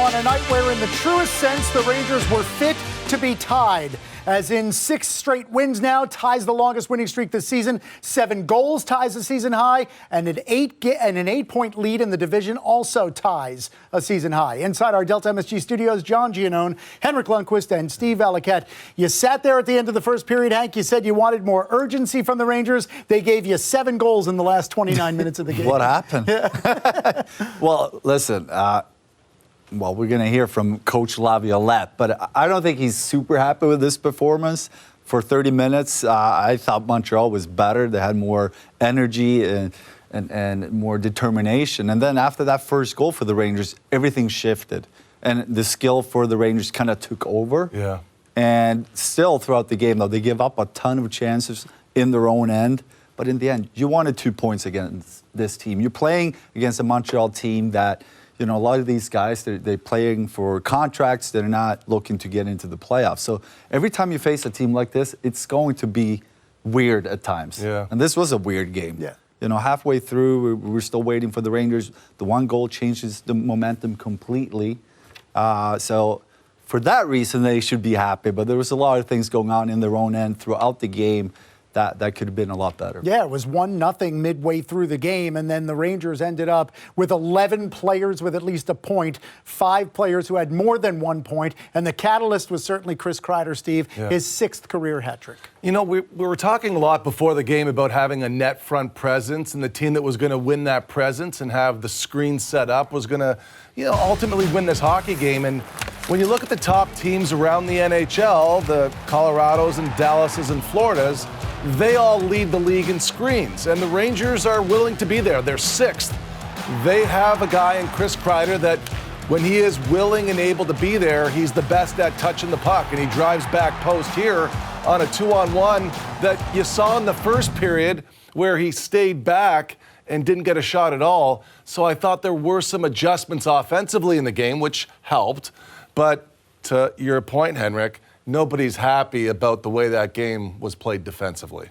on a night where, in the truest sense, the Rangers were fit to be tied. As in 6 straight wins now, ties the longest winning streak this season. 7 goals ties the season high, and an 8-point lead in the division also ties a season high. Inside our Delta MSG studios, John Giannone, Henrik Lundqvist, and Steve Valiquette. You sat there at the end of the first period, Hank. You said you wanted more urgency from the Rangers. They gave you 7 goals in the last 29 minutes of the game. What happened? Well, listen. Well, we're going to hear from Coach Laviolette, but I don't think he's super happy with this performance. For 30 minutes, I thought Montreal was better. They had more energy and more determination. And then after that first goal for the Rangers, everything shifted. And the skill for the Rangers kind of took over. Yeah. And still throughout the game, though, they give up a ton of chances in their own end. But in the end, you wanted 2 points against this team. You're playing against a Montreal team that, you know, a lot of these guys, they're playing for contracts. They're not looking to get into the playoffs. So every time you face a team like this, it's going to be weird at times. Yeah. And this was a weird game. Yeah. You know, halfway through, we're still waiting for the Rangers. The one goal changes the momentum completely. So for that reason, they should be happy. But there was a lot of things going on in their own end throughout the game that could have been a lot better. Yeah, it was 1-0 midway through the game, and then the Rangers ended up with 11 players with at least a point, 5 players who had more than 1 point, and the catalyst was certainly Chris Kreider, Steve, his 6th career hat trick. You know, we were talking a lot before the game about having a net front presence, and the team that was going to win that presence and have the screen set up was going to, you know, ultimately win this hockey game. And when you look at the top teams around the NHL, the Colorados and Dallases and Floridas, they all lead the league in screens, and the Rangers are willing to be there. They're 6th. They have a guy in Chris Kreider that, when he is willing and able to be there, he's the best at touching the puck, and he drives back post here on a 2-on-1 that you saw in the first period where he stayed back and didn't get a shot at all. So I thought there were some adjustments offensively in the game, which helped. But to your point, Henrik, nobody's happy about the way that game was played defensively.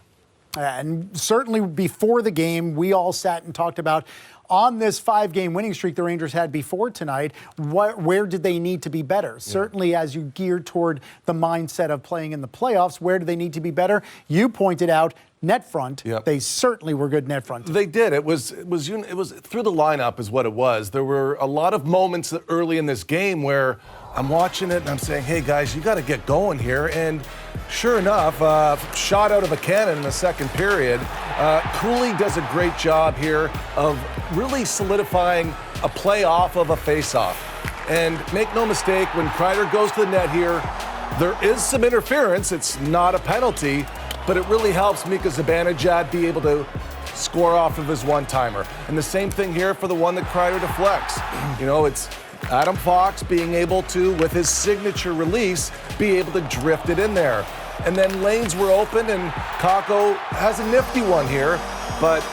And certainly before the game, we all sat and talked about, on this 5-game winning streak the Rangers had before tonight, where did they need to be better? Yeah. Certainly as you geared toward the mindset of playing in the playoffs, where do they need to be better? You pointed out net front. Yep. They certainly were good net front. They did. It was through the lineup is what it was. There were a lot of moments early in this game where I'm watching it and I'm saying, hey guys, you got to get going here. And sure enough, shot out of a cannon in the second period. Cooley does a great job here of really solidifying a play off of a face-off. And make no mistake, when Krider goes to the net here, there is some interference. It's not a penalty, but it really helps Mika Zibanejad be able to score off of his one-timer. And the same thing here for the one that Krider deflects. You know, it's Adam Fox being able to, with his signature release, be able to drift it in there. And then lanes were open, and Kakko has a nifty one here, but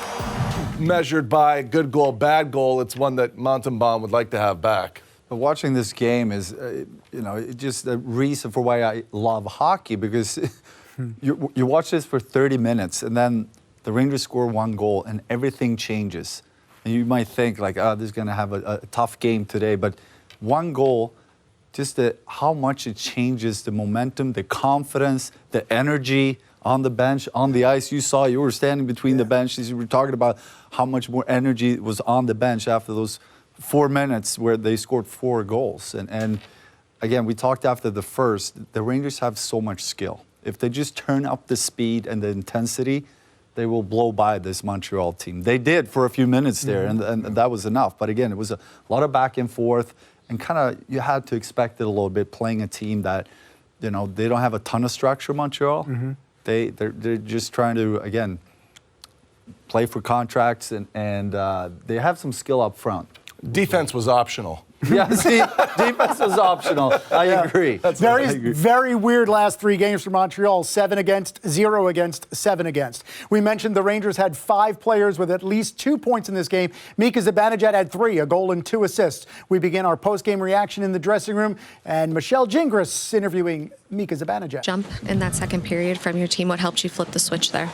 measured by good goal, bad goal, it's one that Montembaum would like to have back. But watching this game is, you know, just a reason for why I love hockey, because you watch this for 30 minutes, and then the Rangers score 1 goal, and everything changes. And you might think, like, oh, this is going to have a tough game today. But 1 goal, just how much it changes the momentum, the confidence, the energy on the bench, on the ice. You were standing between the benches. You were talking about how much more energy was on the bench after those 4 minutes where they scored 4 goals. And again, we talked after the first, the Rangers have so much skill. If they just turn up the speed and the intensity, they will blow by this Montreal team. They did for a few minutes there, and that was enough. But again, it was a lot of back and forth, and kind of you had to expect it a little bit, playing a team that, you know, they don't have a ton of structure, Montreal. They're just trying to, again, play for contracts, and they have some skill up front. Defense was optional. Yeah, see, defense is optional. I agree. Very weird last 3 games for Montreal. 7 against, 0 against, 7 against. We mentioned the Rangers had 5 players with at least 2 points in this game. Mika Zibanejad had 3, a goal and 2 assists. We begin our post-game reaction in the dressing room, and Michelle Gingras interviewing Mika Zibanejad. Jump in that second period from your team. What helped you flip the switch there?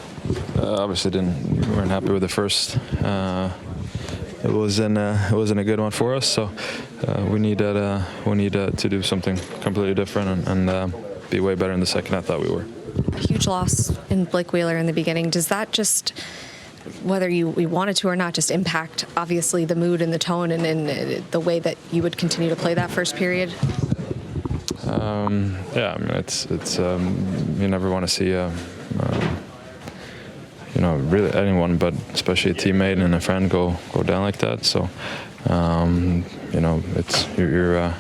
Obviously, we weren't happy with the first. it wasn't a good one for us. So we need to do something completely different and be way better in the second. I thought we were. A huge loss in Blake Wheeler in the beginning. Does that just, whether we wanted to or not, just impact obviously the mood and the tone and the way that you would continue to play that first period? Yeah, I mean it's you never want to see really anyone, but especially a teammate and a friend go down like that. So it's you're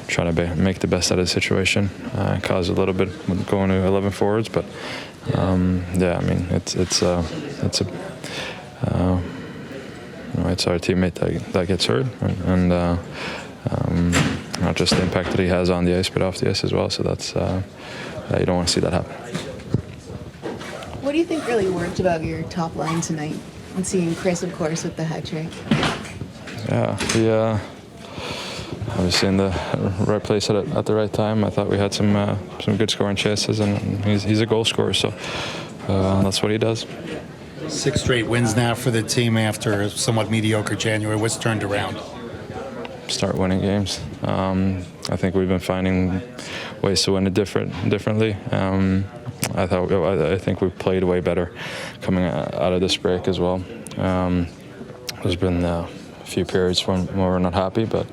trying to make the best out of the situation. Caused a little bit with going to 11 forwards, but yeah, I mean it's our teammate that gets hurt, and not just the impact that he has on the ice, but off the ice as well. So that's you don't want to see that happen. What do you think really worked about your top line tonight? And seeing Chris, of course, with the hat trick. Yeah, obviously in the right place at the right time. I thought we had some good scoring chances, and he's a goal scorer, so that's what he does. 6 straight wins now for the team after a somewhat mediocre January. What's turned around? Start winning games. I think we've been finding ways to win it differently. I think we've played way better coming out of this break as well. There's been a few periods when we're not happy, but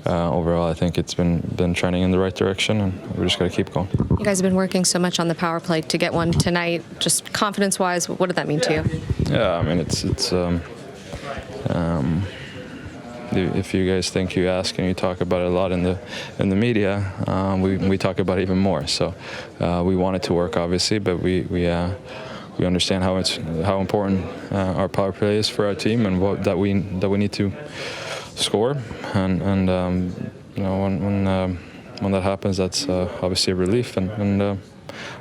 overall I think it's been trending in the right direction, and we just got to keep going. You guys have been working so much on the power play to get one tonight. Just confidence-wise, what did that mean to you? Yeah, I mean it's if you guys think you ask and you talk about it a lot in the media, we talk about it even more. So we want it to work, obviously, but we understand how important our power play is for our team, and that we need to score. And when that happens, that's obviously a relief, and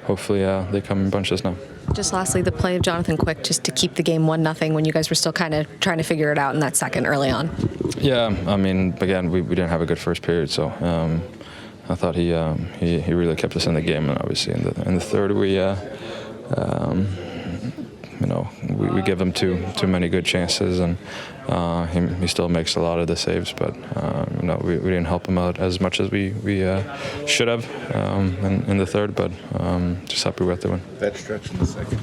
hopefully they come in bunches now. Just lastly, the play of Jonathan Quick, just to keep the game 1-0 when you guys were still kind of trying to figure it out in that second early on. Yeah, I mean, again, we didn't have a good first period, so I thought he really kept us in the game, and obviously in the third we give him too many good chances, and he still makes a lot of the saves, but we didn't help him out as much as we should have in the third, but just happy with the win. That stretch in the second.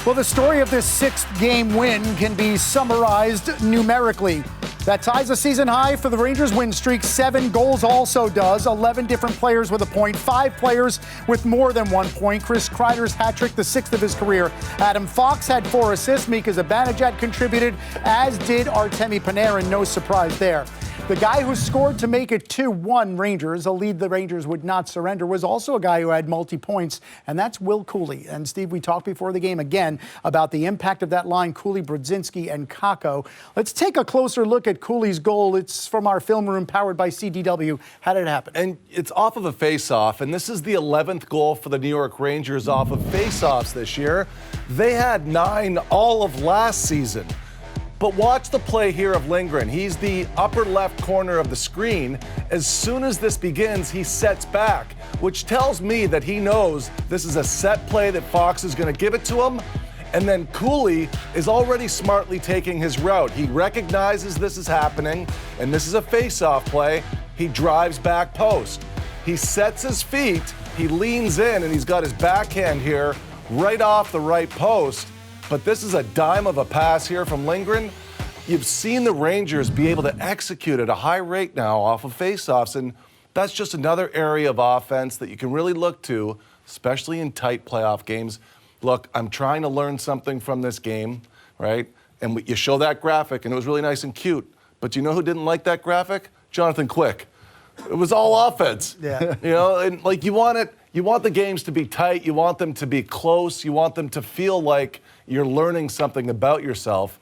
Well, the story of this 6th-game win can be summarized numerically. That ties a season high for the Rangers win streak. 7 goals also does. 11 different players with a point. 5 players with more than 1 point. Chris Kreider's hat trick, the 6th of his career. Adam Fox had 4 assists. Mika Zibanejad contributed, as did Artemi Panarin. No surprise there. The guy who scored to make it 2-1 Rangers, a lead the Rangers would not surrender, was also a guy who had multi-points, and that's Will Cooley. And Steve, we talked before the game again about the impact of that line, Cooley, Brodzinski, and Kakko. Let's take a closer look at Cooley's goal. It's from our film room powered by CDW. How did it happen? And it's off of a face-off, and this is the 11th goal for the New York Rangers off of face-offs this year. They had 9 all of last season. But watch the play here of Lindgren. He's the upper left corner of the screen. As soon as this begins, he sets back, which tells me that he knows this is a set play that Fox is going to give it to him. And then Cooley is already smartly taking his route. He recognizes this is happening, and this is a face-off play. He drives back post. He sets his feet, he leans in, and he's got his backhand here right off the right post. But this is a dime of a pass here from Lindgren. You've seen the Rangers be able to execute at a high rate now off of faceoffs, and that's just another area of offense that you can really look to, especially in tight playoff games. Look, I'm trying to learn something from this game, right? And you show that graphic, and it was really nice and cute. But you know who didn't like that graphic? Jonathan Quick. It was all offense. Yeah. And like you want the games to be tight, you want them to be close, you want them to feel like you're learning something about yourself.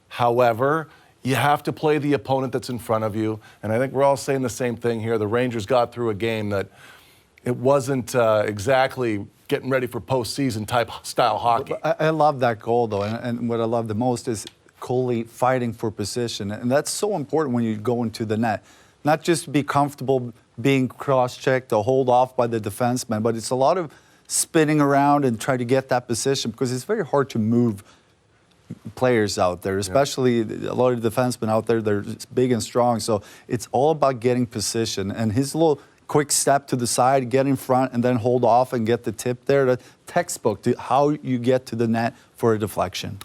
However, you have to play the opponent that's in front of you. And I think we're all saying the same thing here. The Rangers got through a game that it wasn't exactly getting ready for postseason type style hockey. I love that goal, though. And what I love the most is Cooley fighting for position. And that's so important when you go into the net. Not just to be comfortable being cross-checked or hold off by the defenseman, but it's a lot of spinning around and try to get that position, because it's very hard to move players out there, especially a lot of the defensemen out there. They're big and strong, so it's all about getting position. And his little quick step to the side, get in front, and then hold off and get the tip there. The textbook to how you get to the net for a deflection.